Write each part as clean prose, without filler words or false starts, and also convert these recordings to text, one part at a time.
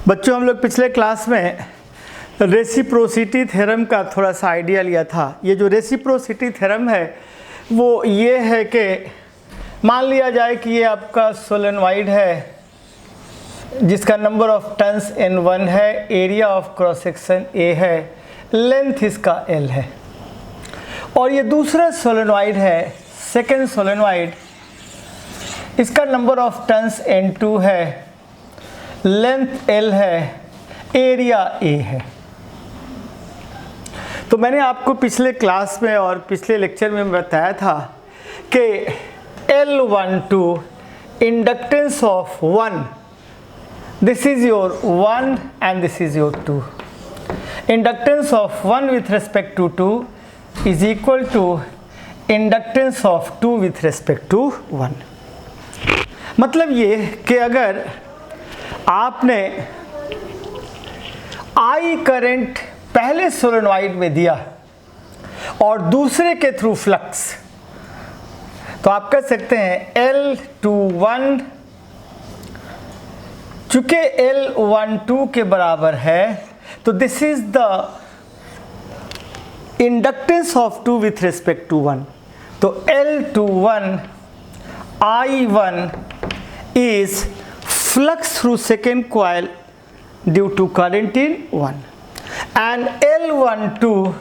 बच्चों, हम लोग पिछले क्लास में रेसिप्रोसिटी थ्योरम का थोड़ा सा आइडिया लिया था। ये जो रेसिप्रोसिटी थ्योरम है वो ये है कि मान लिया जाए कि ये आपका सोलेनॉइड है जिसका नंबर ऑफ टर्न्स N1 है, area of cross section A है, लेंथ इसका L है। और ये दूसरा सोलेनॉइड है, सेकेंड सोलेनॉइड, इसका नंबर ऑफ टर्न्स N2 है, लेंथ L है, एरिया A है। तो मैंने आपको पिछले क्लास में और पिछले लेक्चर में बताया था कि L12 inductance of 1, this is your 1 and this is your 2. Inductance of 1 with respect to 2 is equal to inductance of 2 with respect to 1. मतलब ये कि अगर आपने I करंट पहले सोलेनॉइड में दिया और दूसरे के थ्रू फ्लक्स, तो आप कह सकते हैं L21 चूंकि L12 के बराबर है तो this is the inductance of 2 with respect to 1। तो L21 I1 is flux through second coil due to current in 1 and L12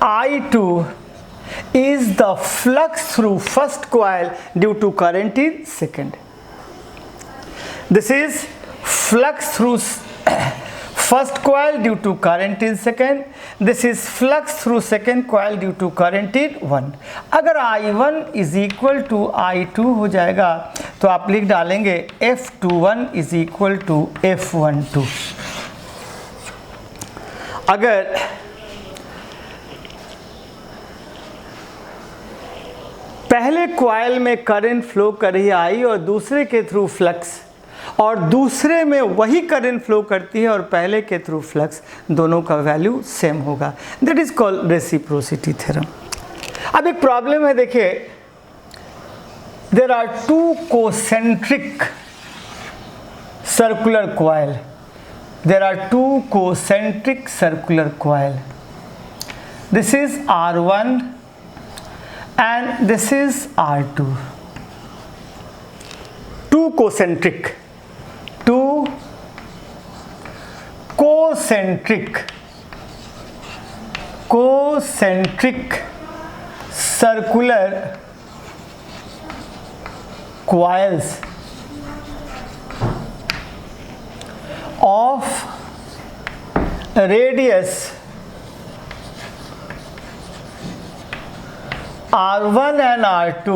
I2 is the flux through first coil due to current in second. This is flux through first coil due to current in second. This is flux through second coil due to current in 1. अगर I1 is equal to I2 हो जाएगा तो आप लिख डालेंगे F21 is equal to F12। अगर पहले coil में करंट फ्लो कर रही है I और दूसरे के थ्रू फ्लक्स, और दूसरे में वही करंट फ्लो करती है और पहले के थ्रू फ्लक्स, दोनों का वैल्यू सेम होगा। That is called reciprocity theorem. अब एक प्रॉब्लम है, देखिए, there are two concentric circular coil, there are two concentric circular coil, this is R1 and this is R2, two concentric circular coils of radius R1 and R2.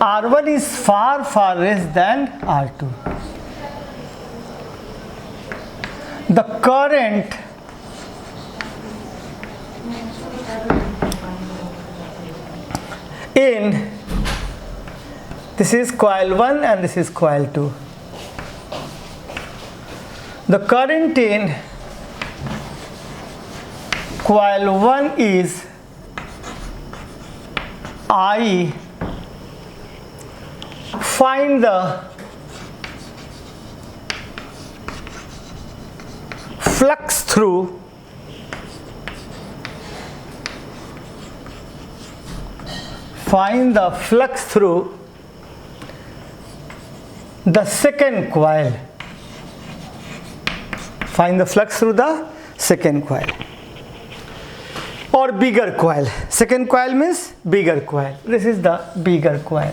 R1 is far less than R2. The current in, this is coil 1 and this is coil 2. The current in coil 1 is I. Find the flux through the second coil. Find the flux through the second coil or bigger coil. Second coil means bigger coil. This is the bigger coil.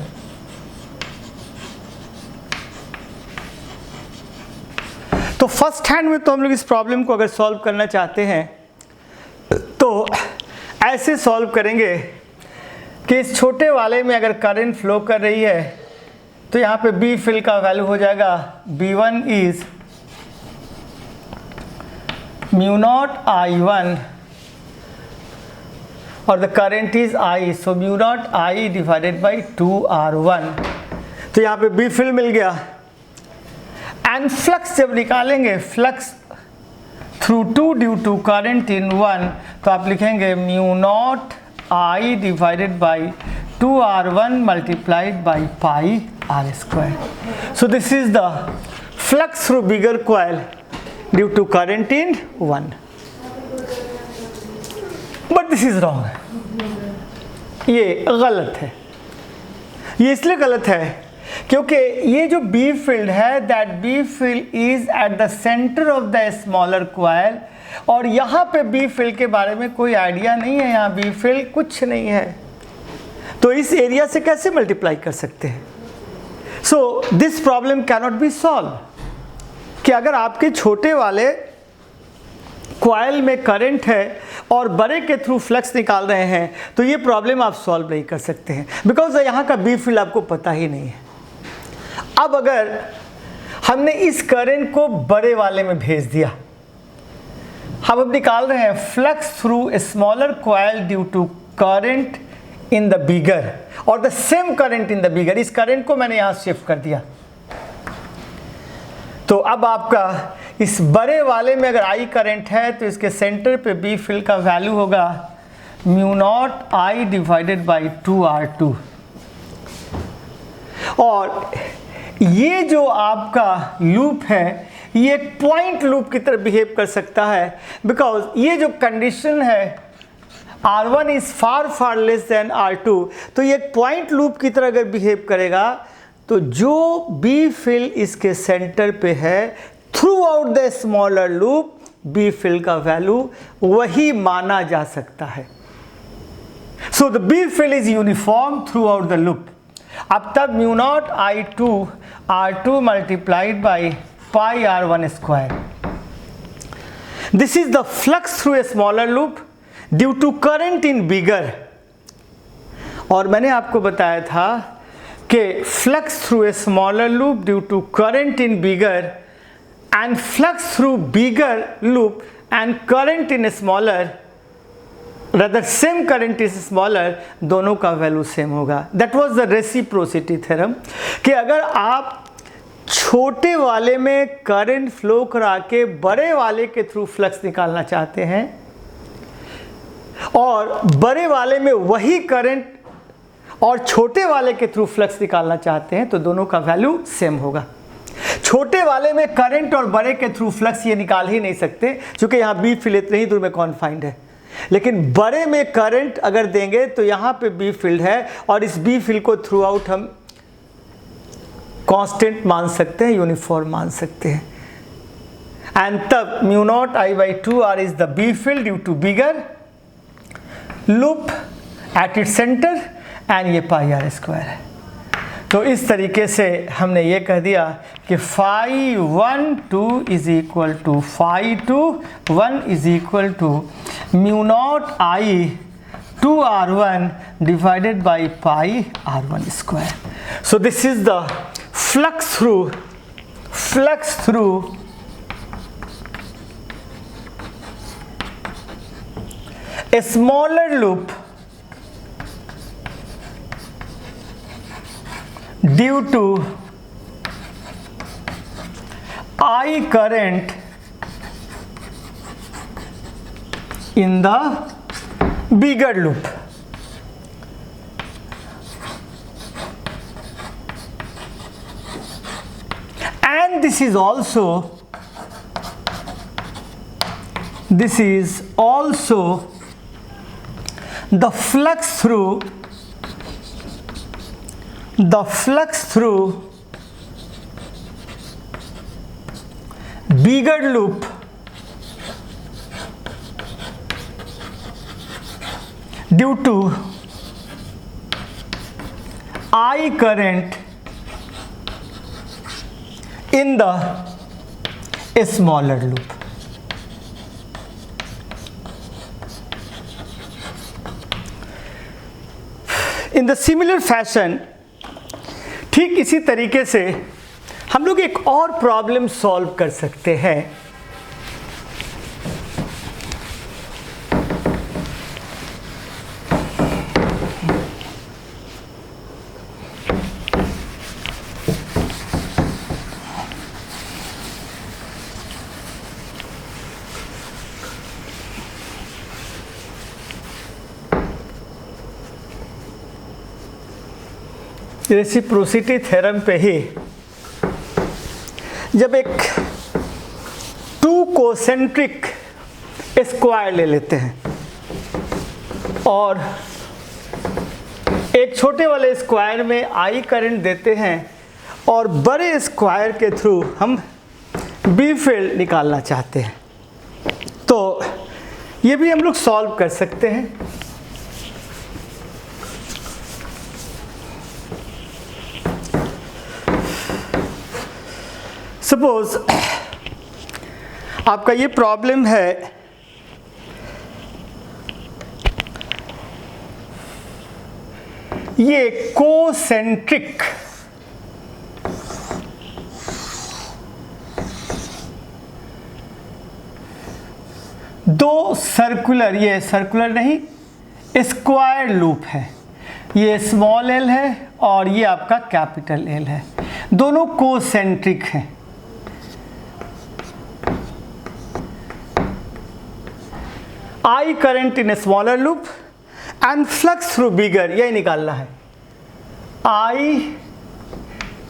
तो first hand में तो हम लोग इस problem को अगर solve करना चाहते हैं तो ऐसे सॉल्व करेंगे कि इस छोटे वाले में अगर करंट फ्लो कर रही है तो यहाँ पे बी फिल का वैल्यू हो जाएगा B1 is mu not I1 और the current is I, so mu naught I divided by 2R1। तो यहाँ पे बी फिल मिल गया। एंड फ्लक्स जब निकालेंगे, flux through 2 due to current in 1, तो आप लिखेंगे mu naught I divided by 2r1 multiplied by pi r square. So this is the flux through bigger coil due to current in 1. But this is wrong. ये गलत है. ये इसलिए गलत है क्योंकि ये जो बी फील्ड है, that B field is at the centre of the smaller coil, और यहाँ पे बी फील्ड के बारे में कोई आइडिया नहीं है. यहाँ बी फील्ड कुछ नहीं है, तो इस एरिया से कैसे मल्टीप्लाई कर सकते हैं? सो this problem can not be solve. कि अगर आपके छोटे वाले कॉइल में करंट है और बड़े के थ्रू फ्लक्स निकाल रहे हैं, तो ये प्रॉब्लम आप सॉल्व नहीं कर सकते हैं, बिकॉज यहाँ का बी फील्ड आपको पता ही नहीं है. अब अगर हमने इस करंट को बड़े वाले में भेज दिया, हम अब निकाल रहे हैं flux through a smaller coil due to current in the bigger, और the same current in the bigger. इस करंट को मैंने यहाँ शिफ्ट कर दिया, तो अब आपका इस बड़े वाले में अगर आई करंट है तो इसके सेंटर पे बी फील्ड का वैल्यू होगा mu naught I divided by 2r2. और ये जो आपका लूप है, ये एक पॉइंट लूप की तरह बिहेव कर सकता है, बिकॉज ये जो कंडीशन है R1 is far far less than R2, तो ये एक पॉइंट लूप की तरह अगर बिहेव करेगा, तो जो बी फील्ड इसके सेंटर पे है, throughout the smaller loop B field का वैल्यू वही माना जा सकता है. So the B field is uniform throughout the loop. अब तब mu naught I2 R2 multiplied by pi R1 square. This is the flux through a smaller loop due to current in bigger. और मैंने आपको बताया था कि flux through a smaller loop due to current in bigger and flux through bigger loop and current in a smaller, rather same current is smaller, दोनों का value same होगा. That was the reciprocity theorem कि अगर आप छोटे वाले में current flow करा के बड़े वाले के थ्रू फ्लक्स निकालना चाहते हैं, और बड़े वाले में वही करंट और छोटे वाले के थ्रू फ्लक्स निकालना चाहते हैं, तो दोनों का वैल्यू सेम होगा. छोटे वाले में करंट और बड़े के थ्रू फ्लक्स ये निकाल ही नहीं सकते, क्योंकि यहाँ बी फील्ड इतने ही दूर में कॉन्फाइंड है. लेकिन बड़े में करंट अगर देंगे तो यहाँ पे बी फील्ड है, और इस बी फील्ड को थ्रू आउट हम कांस्टेंट मान सकते हैं, यूनिफॉर्म मान सकते हैं. एंड तब mu naught I by 2r is the B field due to bigger loop at it centre, and ये पाई r स्क्वायर है. तो इस तरीके से हमने ये कह दिया कि φ1 is equal to φ2 is equal to mu naught I 2r1 divided by pi r1 square. So this is the flux through a smaller loop due to I current in the bigger loop. And this is also the flux through bigger loop due to I current in the smaller loop. In the similar fashion, ठीक इसी तरीके से हम लोग एक और problem solve कर सकते हैं. रेसिप्रोसिटी थ्योरम पे ही जब एक टू कोसेंट्रिक स्क्वायर ले लेते हैं और एक छोटे वाले स्क्वायर में आई करंट देते हैं और बड़े स्क्वायर के थ्रू हम बी फील्ड निकालना चाहते हैं, तो ये भी हम लोग सॉल्व कर सकते हैं। सपोज आपका ये प्रॉब्लम है, ये कोसेंट्रिक दो सर्कुलर, ये सर्कुलर नहीं स्क्वायर लूप है, ये स्मॉल एल है और ये आपका कैपिटल एल है, दोनों कोसेंट्रिक हैं। I current in a smaller loop and flux through bigger, यही निकालना है। I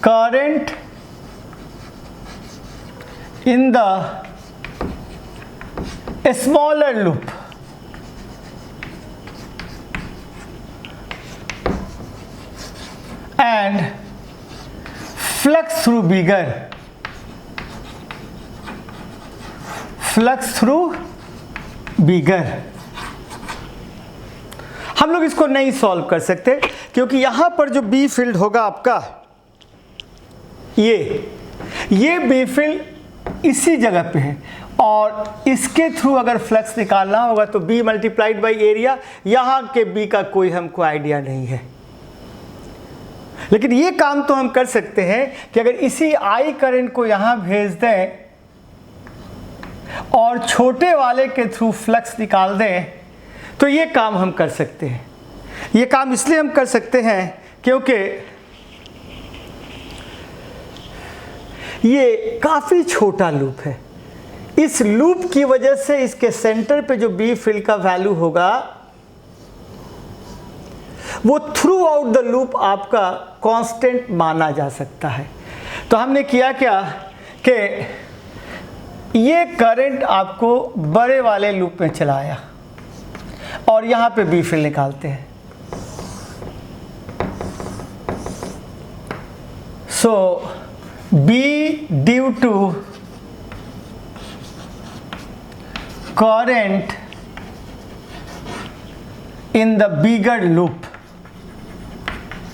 current in the smaller loop and flux through bigger, flux through bigger। हम लोग इसको नहीं सॉल्व कर सकते क्योंकि यहां पर जो बी फील्ड होगा आपका, ये बी फील्ड इसी जगह पे है और इसके थ्रू अगर फ्लक्स निकालना होगा तो B मल्टीप्लाइड बाई एरिया, यहाँ के B का कोई हमको आइडिया नहीं है। लेकिन ये काम तो हम कर सकते हैं कि अगर इसी I करंट को यहाँ भेज दें और छोटे वाले के थ्रू फ्लक्स निकाल दें, तो ये काम हम कर सकते हैं। ये काम इसलिए हम कर सकते हैं क्योंकि ये काफ़ी छोटा लूप है। इस लूप की वजह से इसके सेंटर पे जो बी फील्ड का वैल्यू होगा वो थ्रू आउट द लूप आपका कांस्टेंट माना जा सकता है। तो हमने किया क्या कि ये करंट आपको बड़े वाले लूप में चलाया और यहाँ पे बी फील्ड निकालते हैं। So B due to current in the bigger loop,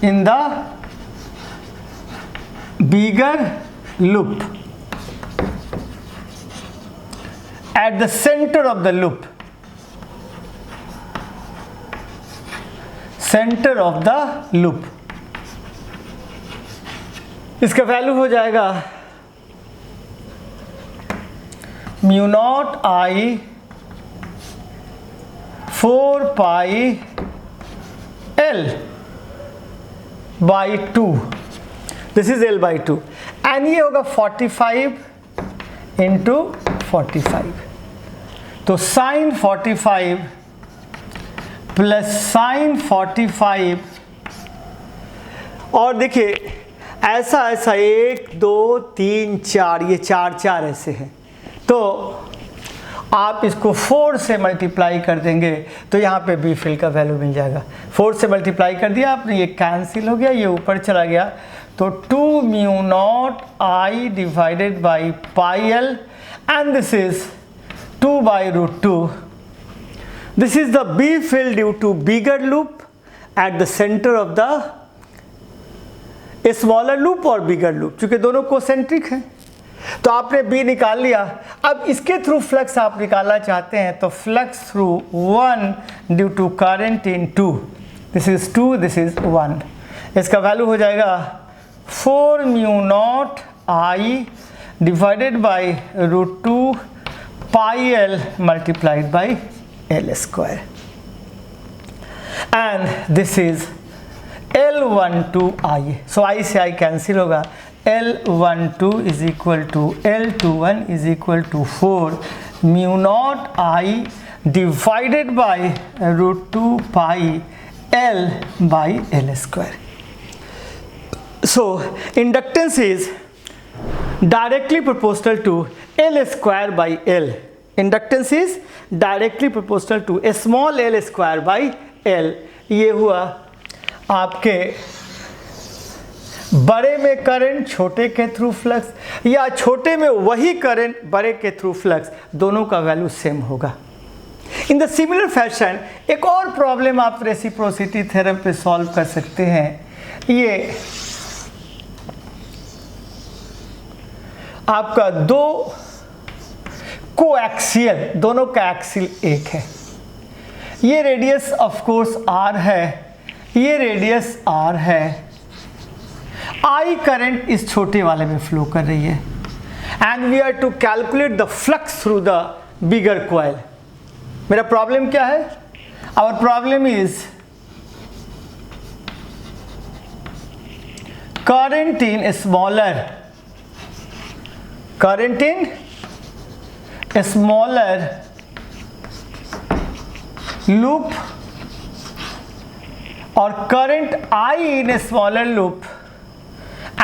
in the bigger loop at the center of the loop, center of the loop, इसका वैल्यू हो जाएगा mu naught I 4 pi L by 2, this is L by 2 and ये होगा 45 into 45, तो sign 45 plus sign 45, और देखिए ऐसा 1 2 3 4, ये 4 ऐसे हैं, तो आप इसको 4 से मल्टीप्लाई कर देंगे तो यहाँ पे बी फील्ड का वैल्यू मिल जाएगा। 4 से मल्टीप्लाई कर दिया आपने, ये कैंसिल हो गया, ये ऊपर चला गया, तो 2 mu naught I divided by pi L and this is 2 by root 2। This is the B field due to bigger loop at the centre of the smaller loop और बिगर लूप, चूंकि दोनों कोसेंट्रिक हैं। तो आपने B निकाल लिया, अब इसके थ्रू फ्लक्स आप निकालना चाहते हैं, तो flux through 1 due to current in 2, this is 2, this is 1, इसका वैल्यू हो जाएगा 4 mu naught I divided by root 2 pi L multiplied by L square, and this is L12 I, so I से I cancel होगा, L12 is equal to L21 इज equal to 4 mu naught I divided by root 2 pi L by L square. So inductance is directly proportional to L square by L. Inductance is directly proportional to a small L square by L. ये हुआ आपके बड़े में current छोटे के through flux, या छोटे में वही करंट बड़े के थ्रू फ्लक्स, दोनों का वैल्यू सेम होगा। इन द सिमिलर फैशन एक और प्रॉब्लम आप रेसिप्रोसिटी थ्योरम पे सॉल्व कर सकते हैं। ये आपका दो कोएक्सियल, दोनों का एक्सिल एक है, ये रेडियस ऑफ कोर्स r है, ये रेडियस r है, I करंट इस छोटे वाले में फ्लो कर रही है, and we are to calculate the flux through the bigger coil. मेरा प्रॉब्लम क्या है? Our problem is current in smaller loop और current I in a smaller loop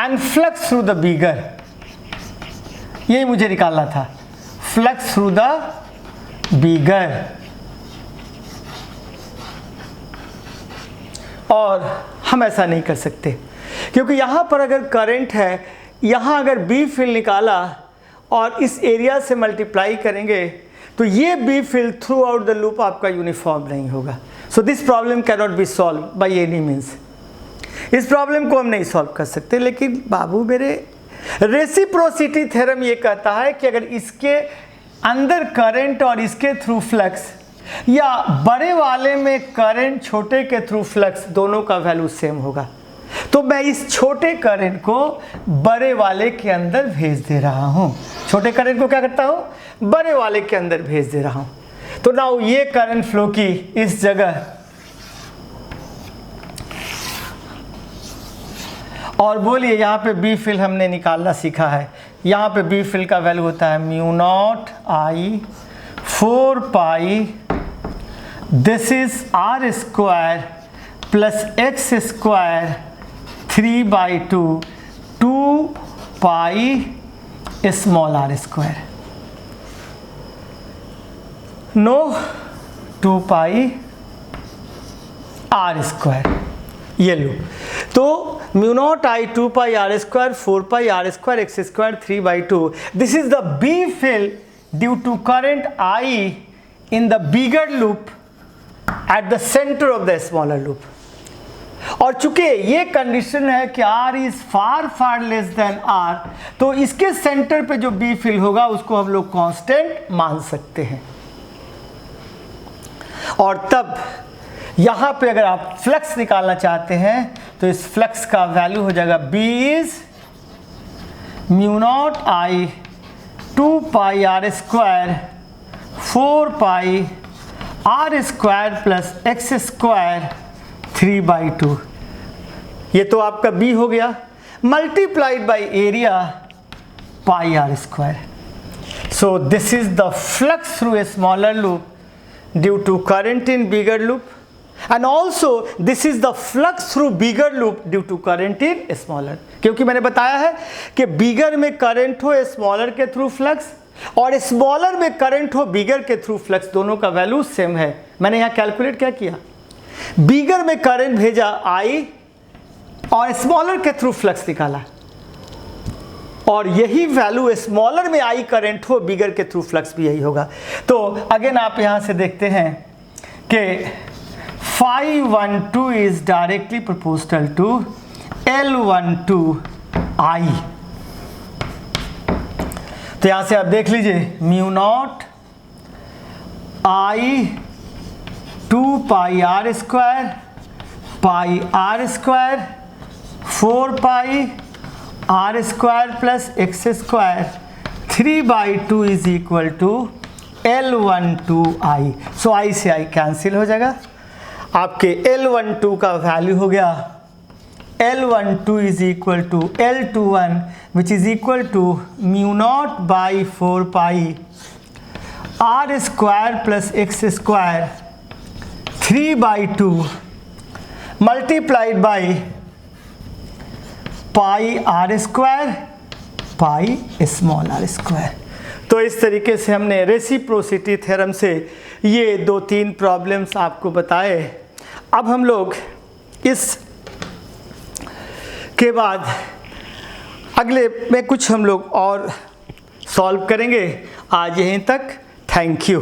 and flux through the bigger, यही मुझे निकालना था, flux through the bigger। और हम ऐसा नहीं कर सकते क्योंकि यहाँ पर अगर करंट है, यहाँ अगर बी फील्ड निकाला और इस एरिया से मल्टीप्लाई करेंगे तो ये B field throughout the loop आपका यूनिफॉर्म नहीं होगा। So this problem can not be solve by any means. इस प्रॉब्लम को हम नहीं सॉल्व कर सकते, लेकिन बाबू मेरे रेसिप्रोसिटी थ्योरम ये कहता है कि अगर इसके अंदर करंट और इसके थ्रू फ्लक्स, या बड़े वाले में करंट छोटे के थ्रू फ्लक्स, दोनों का वैल्यू सेम होगा, तो मैं इस छोटे करंट को बड़े वाले के अंदर भेज दे रहा हूं। छोटे करंट को क्या करता हूं? बड़े वाले के अंदर भेज दे रहा हूं। तो नाउ ये करंट फ्लो की इस जगह, और बोलिए यहाँ पे बी फील्ड हमने निकालना सीखा है। यहाँ पे बी फील्ड का वैल्यू होता है mu naught I 4 pi, this is R square plus X square 3/2 2 pi small R square, no 2 pi R square, ये लो। तो mu naught I 2 pi R square 4 pi R square X square 3/2, this is the B field due to current I in the bigger loop at the centre of the smaller loop. और चूंकि ये condition है कि R is far less than R, तो इसके centre पे जो B field होगा उसको हम लोग कांस्टेंट मान सकते हैं। और तब यहां पे अगर आप फ्लक्स निकालना चाहते हैं तो इस फ्लक्स का वैल्यू हो जाएगा B is mu naught I 2 pi R square 4 pi R square plus X square 3/2, ये तो आपका B हो गया, multiplied by area pi R square. So this is the flux through a smaller loop due to current in bigger loop, and also this is the flux through bigger loop due to current in smaller. क्योंकि मैंने बताया है कि बिगर में current हो smaller के through flux, और smaller में करंट हो बिगर के थ्रू फ्लक्स, दोनों का वैल्यू सेम है। मैंने यहाँ कैलकुलेट क्या किया, बिगर में करंट भेजा आई और स्मॉलर के थ्रू फ्लक्स निकाला, और यही वैल्यू स्मॉलर में आई करंट हो बिगर के थ्रू फ्लक्स भी यही होगा। तो अगेन आप यहां से देखते हैं कि phi12 is directly proportional to L12 I। तो यहां से आप देख लीजिए mu naught I 2 pi R square pi R square 4 pi R square plus X square 3/2 is equal to L12I। So I से I कैंसिल हो जाएगा, आपके L12 का वैल्यू हो गया L12 is equal to L21 which is equal to mu naught by 4 pi R square plus X square 3/2 multiplied by pi R square pi small R square. तो इस तरीके से हमने रेसिप्रोसिटी थ्योरम से ये 2-3 प्रॉब्लम्स आपको बताए। अब हम लोग इस के बाद अगले में कुछ हम लोग और सॉल्व करेंगे। आज यहीं तक, थैंक यू।